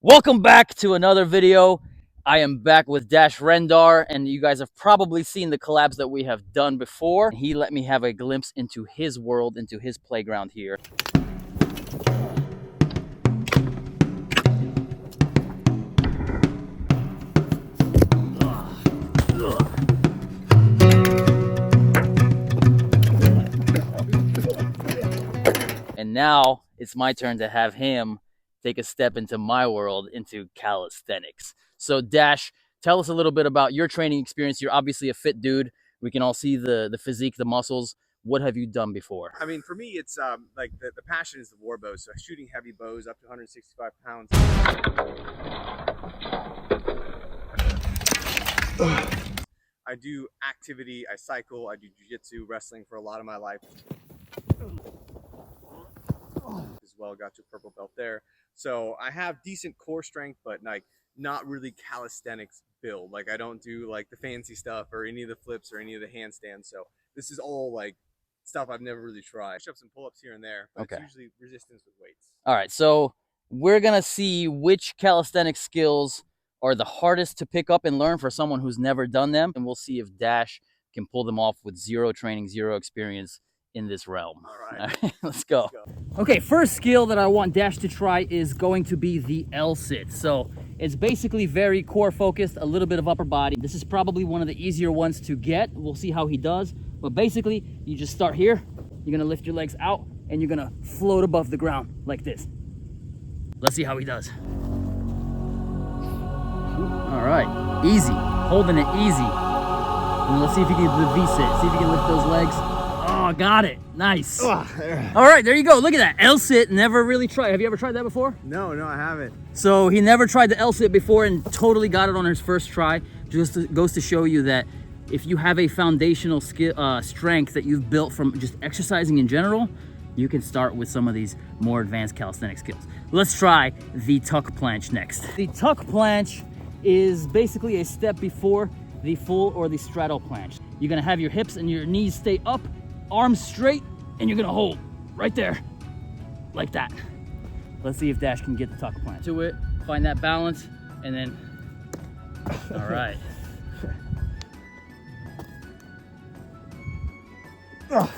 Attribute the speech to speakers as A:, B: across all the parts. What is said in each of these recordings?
A: Welcome back to another video. I am back with Dash Rendar, and you guys have probably seen the collabs that we have done before. He let me have a glimpse into his world, into his playground here. And now it's my turn to have him take a step into my world, into calisthenics. So Dash, tell us a little bit about your training experience. You're obviously a fit dude. We can all see the physique, the muscles. What have you done before?
B: I mean, for me, it's like the passion is the war bow. So shooting heavy bows up to 165 pounds. I do activity, I cycle, I do jiu-jitsu, wrestling for a lot of my life. As well, got to a purple belt there. So I have decent core strength, but like not really calisthenics build. Like I don't do like the fancy stuff or any of the flips or any of the handstands. So this is all like stuff I've never really tried. Push-ups and pull-ups here and there, but It's usually resistance with weights.
A: All right, so we're gonna see which calisthenics skills are the hardest to pick up and learn for someone who's never done them, and we'll see if Dash can pull them off with zero training, zero experience in this realm.
B: All right.
A: All right, let's go. Okay, first skill that I want Dash to try is going to be the L-sit. So it's basically very core focused, a little bit of upper body. This is probably one of the easier ones to get. We'll see how he does. But basically, you just start here. You're gonna lift your legs out and you're gonna float above the ground like this. Let's see how he does. All right, easy, holding it easy. And let's see if you can do the V-sit. See if you can lift those legs. Oh, got it. Nice. All right, there you go. Look at that. L-sit, never really tried. Have you ever tried that before?
B: No, I haven't.
A: So he never tried the L-sit before and totally got it on his first try. Just goes to show you that if you have a foundational skill, strength that you've built from just exercising in general, you can start with some of these more advanced calisthenic skills. Let's try the tuck planche next. The tuck planche is basically a step before the full or the straddle planche. You're gonna have your hips and your knees stay up, arms straight, and you're gonna hold right there, like that. Let's see if Dash can get the tuck planche. To it, find that balance, and then, all right.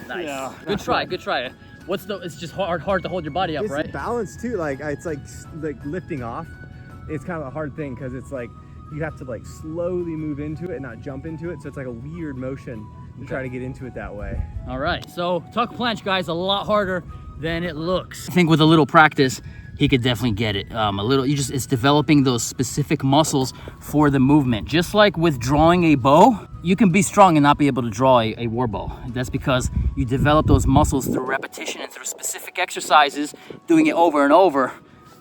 A: Nice. Yeah. Good try, good try. It's just hard to hold your body up, right?
B: It's balance too, like it's like lifting off. It's kind of a hard thing because it's like you have to like slowly move into it and not jump into it. So it's like a weird motion to try to get into it that way.
A: All right, so tuck planche, guys, a lot harder than it looks. I think with a little practice, he could definitely get it. It's developing those specific muscles for the movement. Just like with drawing a bow, you can be strong and not be able to draw a war bow. That's because you develop those muscles through repetition and through specific exercises, doing it over and over.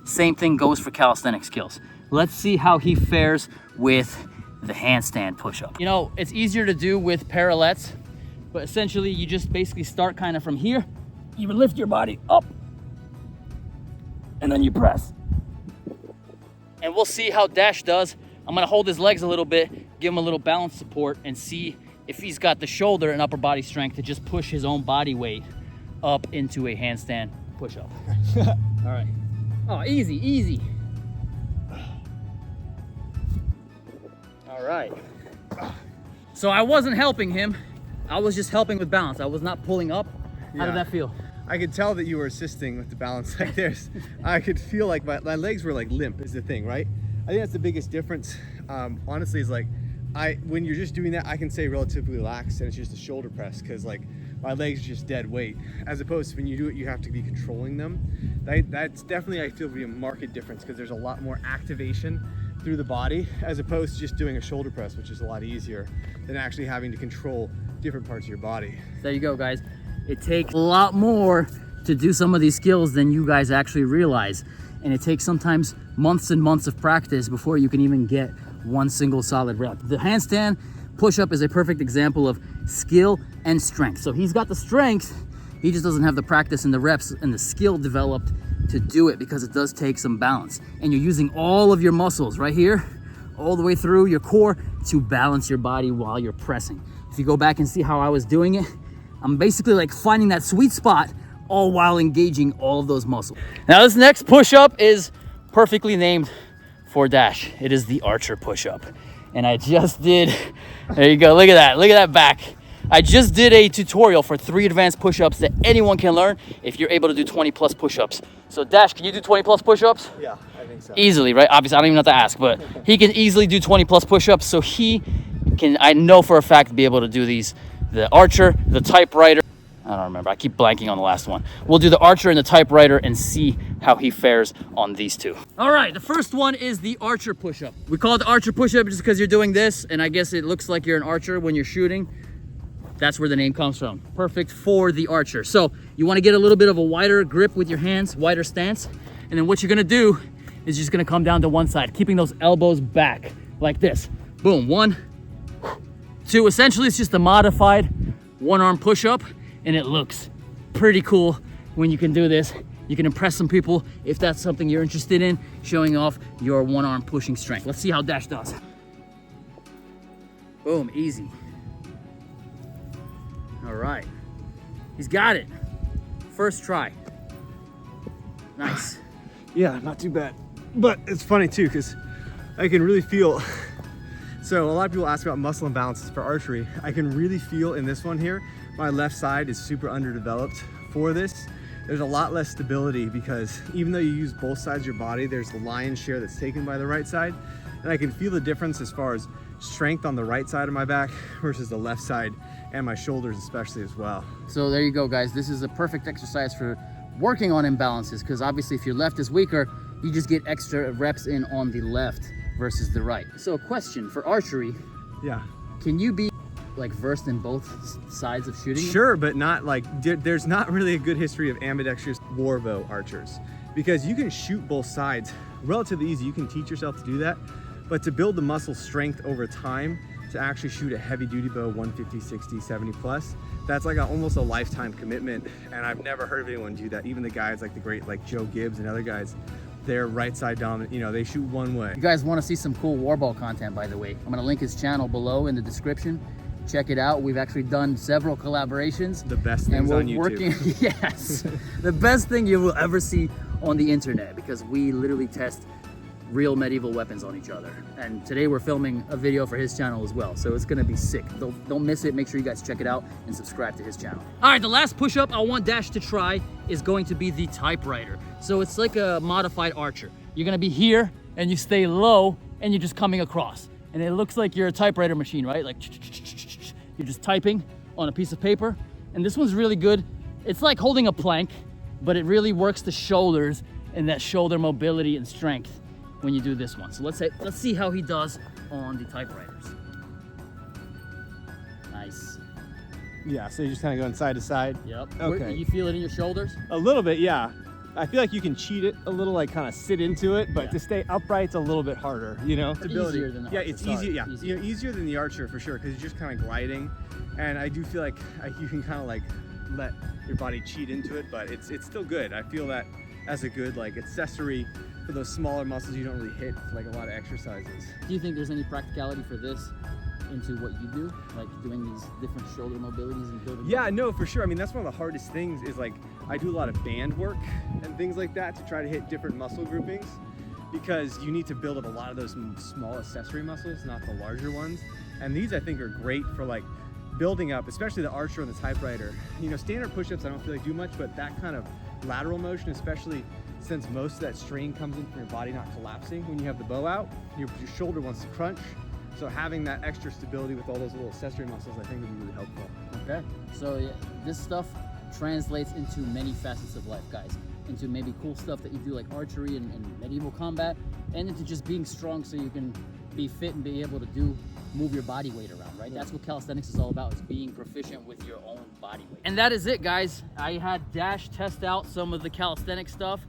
A: Same thing goes for calisthenic skills. Let's see how he fares with the handstand push-up. You know, it's easier to do with parallettes, but essentially you just basically start kind of from here. You lift your body up, and then you press. And we'll see how Dash does. I'm gonna hold his legs a little bit, give him a little balance support, and see if he's got the shoulder and upper body strength to just push his own body weight up into a handstand push-up. All right. Oh, easy, easy. All right. So I wasn't helping him. I was just helping with balance. I was not pulling up. How did that feel?
B: I could tell that you were assisting with the balance. Like I could feel like my legs were like limp is the thing, right? I think that's the biggest difference. Honestly, is like when you're just doing that, I can say relatively relaxed and it's just a shoulder press because like my legs are just dead weight. As opposed to when you do it, you have to be controlling them. That's definitely, I feel, to be a marked difference because there's a lot more activation through the body as opposed to just doing a shoulder press, which is a lot easier than actually having to control different parts of your body.
A: There you go, guys. It takes a lot more to do some of these skills than you guys actually realize. And it takes sometimes months and months of practice before you can even get one single solid rep. The handstand push-up is a perfect example of skill and strength. So he's got the strength, he just doesn't have the practice and the reps and the skill developed to do it because it does take some balance. And you're using all of your muscles right here, all the way through your core to balance your body while you're pressing. If you go back and see how I was doing it, I'm basically like finding that sweet spot all while engaging all of those muscles. Now this next push-up is perfectly named for Dash. It is the archer push-up. And I just did, there you go, look at that back. I just did a tutorial for 3 advanced push-ups that anyone can learn if you're able to do 20 plus push-ups. So Dash, can you do 20 plus push-ups?
B: Yeah, I think so.
A: Easily, right? Obviously, I don't even have to ask, but he can easily do 20 plus push-ups. So he can, I know for a fact, be able to do these, the archer, the typewriter. I don't remember, I keep blanking on the last one. We'll do the archer and the typewriter and see how he fares on these 2. All right, the first one is the archer push-up. We call it the archer push-up just because you're doing this, and I guess it looks like you're an archer when you're shooting. That's where the name comes from. Perfect for the archer. So you want to get a little bit of a wider grip with your hands, wider stance. And then what you're gonna do is just gonna come down to one side, keeping those elbows back like this. Boom, 1, 2. Essentially, it's just a modified 1-arm push-up, and it looks pretty cool when you can do this. You can impress some people if that's something you're interested in, showing off your 1-arm pushing strength. Let's see how Dash does. Boom, easy. All right, he's got it. First try. Nice.
B: Yeah, not too bad. But it's funny too, because I can really feel, so a lot of people ask about muscle imbalances for archery. I can really feel in this one here, my left side is super underdeveloped for this. There's a lot less stability because even though you use both sides of your body, there's the lion's share that's taken by the right side. And I can feel the difference as far as strength on the right side of my back versus the left side, and my shoulders especially as well.
A: So there you go, guys. This is a perfect exercise for working on imbalances, because obviously if your left is weaker, you just get extra reps in on the left versus the right. So a question for archery.
B: Yeah.
A: Can you be like versed in both sides of shooting?
B: Sure, but not like, there's not really a good history of ambidextrous war bow archers, because you can shoot both sides relatively easy. You can teach yourself to do that, but to build the muscle strength over time, to actually shoot a heavy duty bow 150, 60, 70 plus, that's like almost a lifetime commitment. And I've never heard of anyone do that. Even the guys like the great, like Joe Gibbs and other guys, they're right side dominant, you know, they shoot one way.
A: You guys want to see some cool warball content, by the way, I'm going to link his channel below in the description. Check it out. We've actually done several collaborations.
B: The best things on YouTube.
A: Working, yes, the best thing you will ever see on the internet, because we literally test real medieval weapons on each other. And today we're filming a video for his channel as well, so it's gonna be sick. Don't miss it. Make sure you guys check it out and subscribe to his channel. All right, the last push-up I want Dash to try is going to be the typewriter. So it's like a modified archer. You're gonna be here and you stay low and you're just coming across. And it looks like you're a typewriter machine, right? Like you're just typing on a piece of paper. And this one's really good. It's like holding a plank, but it really works the shoulders and that shoulder mobility and strength when you do this one. So let's see how he does on the typewriters. Nice.
B: Yeah, so you're just kind of going side to side.
A: Yep.
B: Okay.
A: You feel it in your shoulders?
B: A little bit, yeah. I feel like you can cheat it a little, like kind of sit into it, but to stay upright's a little bit harder, you know? Stability.
A: Easier than the
B: yeah,
A: archer.
B: it's easier. Yeah, easier. You know, easier than the archer for sure, because you're just kind of gliding, and I do feel like you can kind of like let your body cheat into it, but it's still good. I feel that as a good like accessory for those smaller muscles you don't really hit like a lot of exercises.
A: Do you think there's any practicality for this into what you do, like doing these different shoulder mobilities and building?
B: Yeah, no, for sure. I mean, that's one of the hardest things is like I do a lot of band work and things like that to try to hit different muscle groupings, because you need to build up a lot of those small accessory muscles, not the larger ones. And these I think are great for like building up, especially the archer and the typewriter. You know, standard push-ups I don't feel like do much, but that kind of lateral motion, especially since most of that strain comes in from your body not collapsing when you have the bow out, your shoulder wants to crunch. So having that extra stability with all those little accessory muscles, I think would be really helpful.
A: Okay, so yeah, this stuff translates into many facets of life, guys. Into maybe cool stuff that you do like archery and medieval combat, and into just being strong so you can be fit and be able to move your body weight around, right? That's what calisthenics is all about, is being proficient with your own body weight. And that is it, guys. I had Dash test out some of the calisthenic stuff.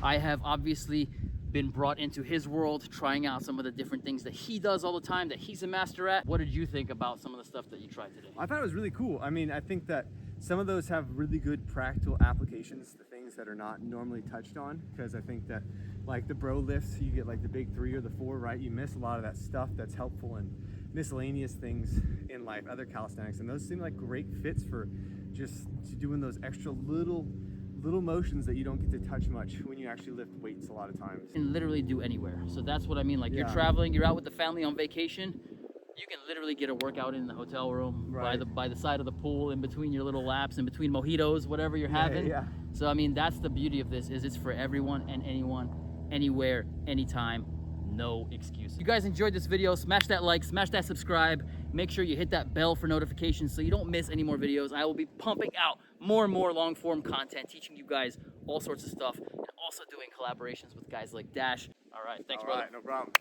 A: I have obviously been brought into his world, trying out some of the different things that he does all the time, that he's a master at. What did you think about some of the stuff that you tried today?
B: I thought it was really cool. I mean, I think that some of those have really good practical applications to things that are not normally touched on, because I think that like the bro lifts, you get like the big 3 or the 4, right? You miss a lot of that stuff that's helpful in miscellaneous things in life, other calisthenics, and those seem like great fits for just doing those extra little little motions that you don't get to touch much when you actually lift weights a lot of times.
A: You can literally do anywhere. So that's what I mean. Like, you're
B: Yeah.
A: traveling, you're out with the family on vacation, you can literally get a workout in the hotel room,
B: Right.
A: by the side of the pool, in between your little laps, in between mojitos, whatever you're having.
B: Yeah.
A: So I mean, that's the beauty of this, is it's for everyone and anyone, anywhere, anytime. No excuses. If you guys enjoyed this video, smash that like, smash that subscribe. Make sure you hit that bell for notifications so you don't miss any more videos. I will be pumping out more and more long form content, teaching you guys all sorts of stuff, and also doing collaborations with guys like Dash. All right, thanks, brother.
B: All right, no problem.